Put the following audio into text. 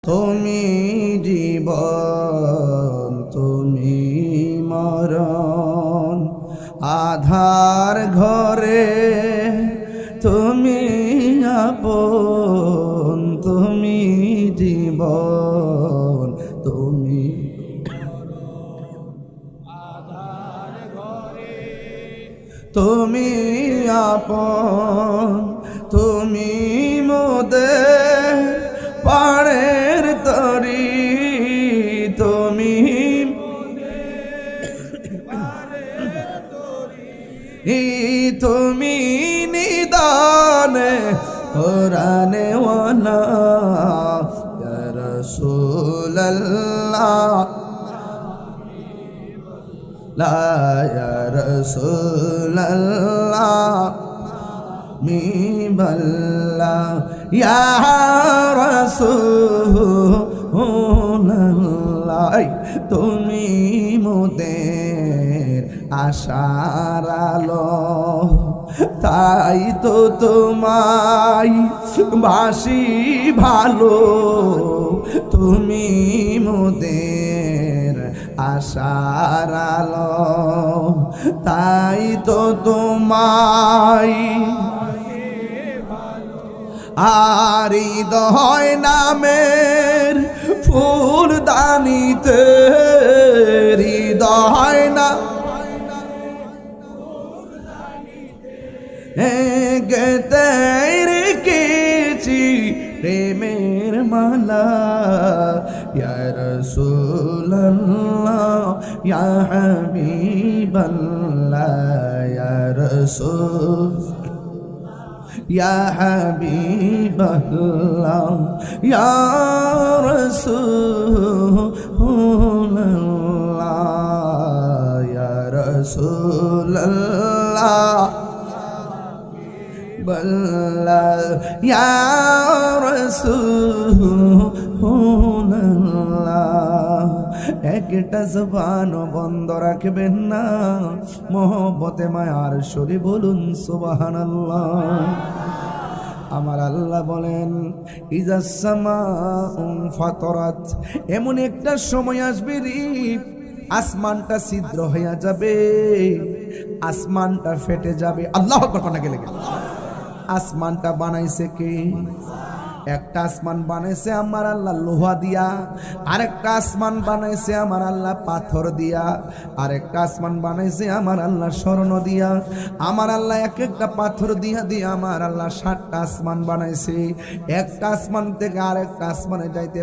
তুমি জীবন তুমি মরণ আধার ঘরে তুমি আপন তুমি জীবন তুমি আধার ঘরে তুমি আপন তুমি মোদের পাড়ের তরি তুমি তুমি নিদানে কোরআনে ওয়ানা ইয়া রাসূলুল্লাহ লা ইয়া রাসূলুল্লাহ মিবাল্লা ইয়া রাসূলুল্লাহ তুমি মোদের আশার আলো তাই তো তোমায় বাসি ভালো তুমি মোদের আশার আলো তাই তো তোমায় আর হৃদয় নামের ফুলদানিতে হৃদয় না গেতে রেখেছি প্রেমের মালা ইয়া রাসূলুল্লাহ ইয়া হাবিবাল্লাহ ইয়া রাসূল ইয়া হাবিবাল্লাহ ইয়া রাসূলুল্লাহ ইয়া রাসূলুল্লাহ বল্লাহ ইয়া রাসূলুল্লাহ একটা জবান বন্ধ রাখবেন না মোহব্বতে মায়ার সুরে বলুন সুবহানাল্লাহ। আমার আল্লাহ বলেন ইজাস সামাউ ফাতরাত এমন একটা সময় আসবে রে আসমানটা ছিদ্র হয়ে যাবে আসমানটা ফেটে যাবে। আল্লাহু আকবার কোনা গেলে আসমানটা বানাইছে কে? একটা আসমান বানাইছে আমার আল্লাহ লোহা দিয়া, আরেকটা আসমান বানাইছে আমার আল্লাহ পাথর দিয়া, আরেকটা আসমান বানাইছে আমার আল্লাহ স্বর্ণ দিয়া। আমার আল্লাহ এক একটা পাথর দিয়া দিয়া আমার আল্লাহ 7টা আসমান বানাইছে। একটা আসমান থেকে আরেকটা আসমানে যাইতে